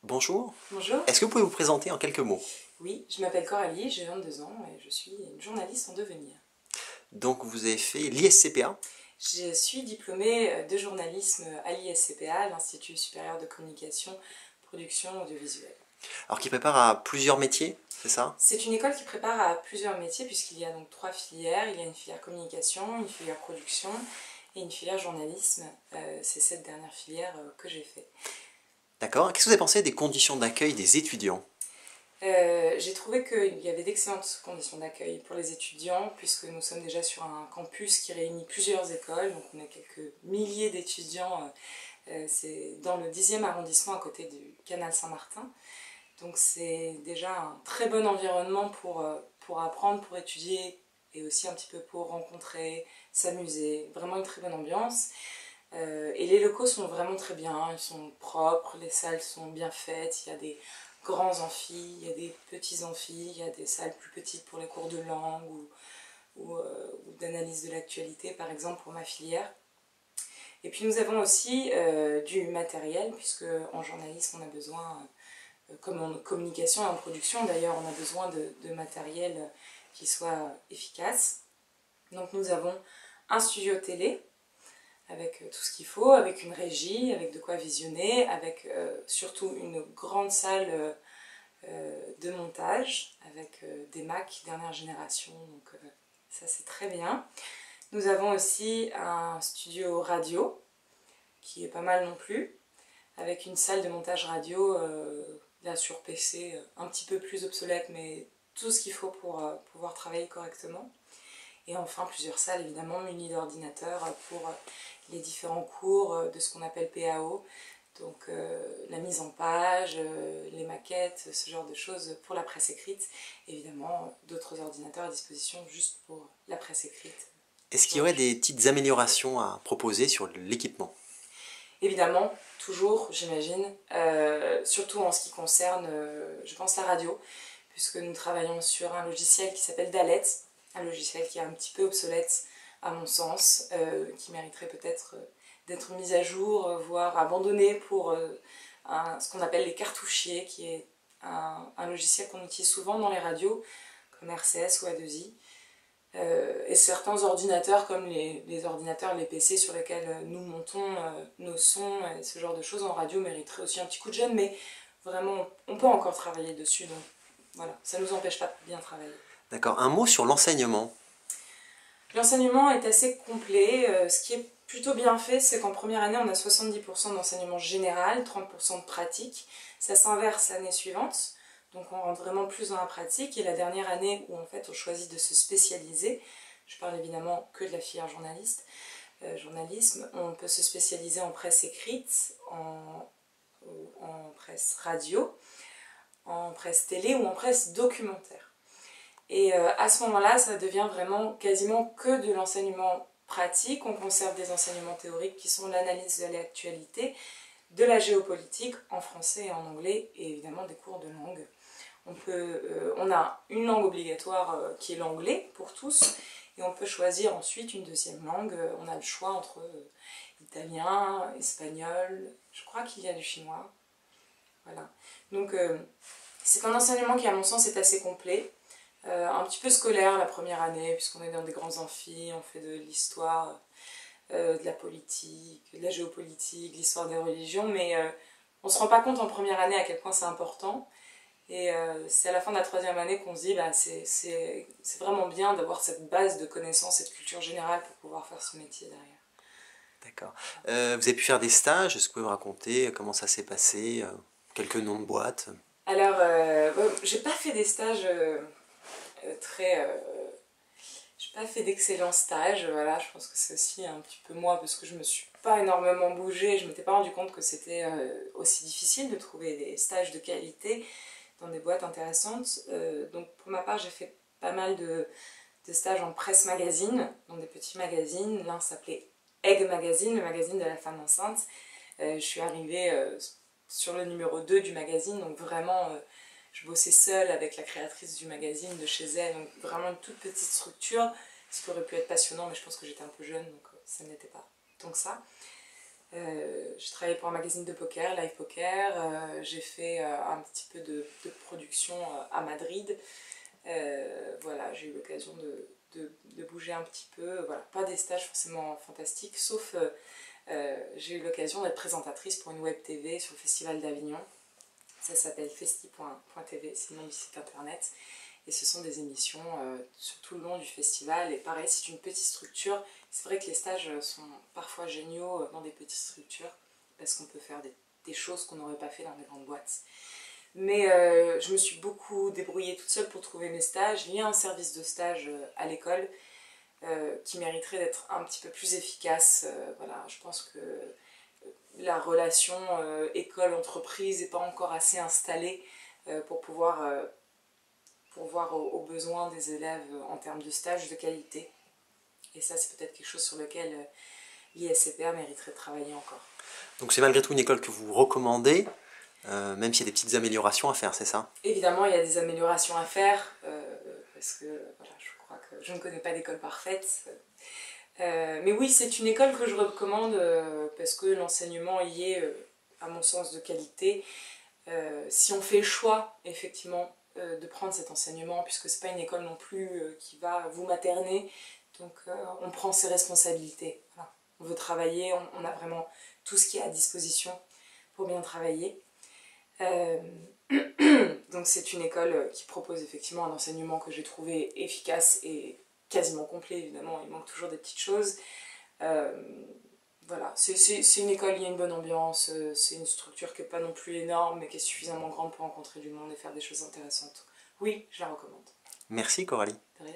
Bonjour, Bonjour, est-ce que vous pouvez vous présenter en quelques mots? oui, je m'appelle Coralie, j'ai 22 ans et je suis une journaliste en devenir. Donc vous avez fait l'ISCPA, Je suis diplômée de journalisme à l'ISCPA, l'Institut supérieur de communication, production audiovisuelle. alors qui prépare à plusieurs métiers, c'est ça? C'est une école qui prépare à plusieurs métiers puisqu'il y a donc 3 filières. Il y a une filière communication, une filière production et une filière journalisme. C'est cette dernière filière que j'ai fait. D'accord. Qu'est-ce que vous avez pensé des conditions d'accueil des étudiants? J'ai trouvé qu'il y avait d'excellentes conditions d'accueil pour les étudiants, puisque nous sommes déjà sur un campus qui réunit plusieurs écoles, donc on a quelques milliers d'étudiants, c'est dans le 10e arrondissement à côté du canal Saint-Martin. Donc c'est déjà un très bon environnement pour apprendre, pour étudier, et aussi un petit peu pour rencontrer, s'amuser, vraiment une très bonne ambiance. Et les locaux sont vraiment très bien, ils sont propres, les salles sont bien faites, il y a des grands amphis, il y a des petits amphis, il y a des salles plus petites pour les cours de langue ou d'analyse de l'actualité, par exemple pour ma filière. Et puis nous avons aussi du matériel, puisque en journalisme on a besoin, comme en communication et en production d'ailleurs, on a besoin de matériel qui soit efficace. Donc nous avons un studio télé, avec tout ce qu'il faut, avec une régie, avec de quoi visionner, avec surtout une grande salle de montage, avec des Mac dernière génération, donc ça c'est très bien. Nous avons aussi un studio radio, qui est pas mal non plus, avec une salle de montage radio, là sur PC, un petit peu plus obsolète, mais tout ce qu'il faut pour pouvoir travailler correctement. Et enfin plusieurs salles évidemment munies d'ordinateurs pour les différents cours de ce qu'on appelle PAO, donc la mise en page, les maquettes, ce genre de choses pour la presse écrite. Évidemment d'autres ordinateurs à disposition juste pour la presse écrite. Est-ce qu'il y aurait des petites améliorations à proposer sur l'équipement? Évidemment, toujours j'imagine, surtout en ce qui concerne, je pense, la radio, puisque nous travaillons sur un logiciel qui s'appelle Dalet, un logiciel qui est un petit peu obsolète à mon sens, qui mériterait peut-être d'être mis à jour, voire abandonné pour ce qu'on appelle les cartouchiers, qui est un logiciel qu'on utilise souvent dans les radios, comme RCS ou A2I. Et certains ordinateurs, comme les ordinateurs, les PC sur lesquels nous montons nos sons et ce genre de choses en radio, mériteraient aussi un petit coup de jeune, mais vraiment, on peut encore travailler dessus, donc voilà, ça ne nous empêche pas de bien travailler. D'accord. Un mot sur l'enseignement. L'enseignement est assez complet. Ce qui est plutôt bien fait, c'est qu'en première année, on a 70% d'enseignement général, 30% de pratique. Ça s'inverse l'année suivante, donc on rentre vraiment plus dans la pratique. Et la dernière année où en fait on choisit de se spécialiser, je parle évidemment que de la filière journalisme, on peut se spécialiser en presse écrite, en presse radio, en presse télé ou en presse documentaire. Et à ce moment-là, ça devient vraiment quasiment que de l'enseignement pratique. On conserve des enseignements théoriques qui sont l'analyse de l'actualité, de la géopolitique en français et en anglais, et évidemment des cours de langue. On a une langue obligatoire qui est l'anglais pour tous, et on peut choisir ensuite une deuxième langue. On a le choix entre italien, espagnol, je crois qu'il y a du chinois. Voilà. Donc c'est un enseignement qui à mon sens est assez complet. Un petit peu scolaire la première année, puisqu'on est dans des grands amphis, on fait de l'histoire, de la politique, de la géopolitique, de l'histoire des religions, mais on ne se rend pas compte en première année à quel point c'est important. Et c'est à la fin de la troisième année qu'on se dit bah, c'est vraiment bien d'avoir cette base de connaissances et de culture générale pour pouvoir faire ce métier derrière. D'accord. Vous avez pu faire des stages, est-ce que vous pouvez me raconter comment ça s'est passé? Quelques noms de boîtes? Alors, j'ai pas fait des stages très... j'ai pas fait d'excellents stages, voilà, je pense que c'est aussi un petit peu moi parce que je me suis pas énormément bougée, je m'étais pas rendu compte que c'était aussi difficile de trouver des stages de qualité dans des boîtes intéressantes. Donc pour ma part, j'ai fait pas mal de stages en presse magazine, dans des petits magazines. L'un s'appelait Egg Magazine, le magazine de la femme enceinte. Je suis arrivée sur le numéro 2 du magazine, donc vraiment je bossais seule avec la créatrice du magazine de chez elle, donc vraiment une toute petite structure, ce qui aurait pu être passionnant, mais je pense que j'étais un peu jeune, donc ça n'était pas tant que ça. J'ai travaillé pour un magazine de poker, Live Poker. J'ai fait un petit peu de production à Madrid. Voilà, j'ai eu l'occasion de bouger un petit peu. Voilà, pas des stages forcément fantastiques, sauf j'ai eu l'occasion d'être présentatrice pour une web TV sur le Festival d'Avignon. Ça s'appelle festi.tv, c'est le nom du site internet. Et ce sont des émissions sur tout le long du festival. Et pareil, c'est une petite structure. C'est vrai que les stages sont parfois géniaux dans des petites structures, parce qu'on peut faire des choses qu'on n'aurait pas fait dans des grandes boîtes. Mais je me suis beaucoup débrouillée toute seule pour trouver mes stages. Il y a un service de stage à l'école qui mériterait d'être un petit peu plus efficace. Voilà, je pense que la relation école-entreprise n'est pas encore assez installée pour pouvoir pourvoir aux besoins des élèves en termes de stage de qualité. Et ça, c'est peut-être quelque chose sur lequel l'ISCPA mériterait de travailler encore. Donc c'est malgré tout une école que vous recommandez, même s'il y a des petites améliorations à faire, c'est ça? Évidemment, il y a des améliorations à faire, parce que voilà, je crois que je ne connais pas d'école parfaite. Mais oui, c'est une école que je recommande parce que l'enseignement y est, à mon sens, de qualité. Si on fait le choix, effectivement, de prendre cet enseignement, puisque c'est pas une école non plus qui va vous materner, donc on prend ses responsabilités. Voilà. On veut travailler, on a vraiment tout ce qui est à disposition pour bien travailler. Donc c'est une école qui propose effectivement un enseignement que j'ai trouvé efficace et quasiment complet, évidemment, il manque toujours des petites choses. Voilà, c'est une école, il y a une bonne ambiance, c'est une structure qui n'est pas non plus énorme, mais qui est suffisamment grande pour rencontrer du monde et faire des choses intéressantes. Oui, je la recommande. Merci Coralie. De rien.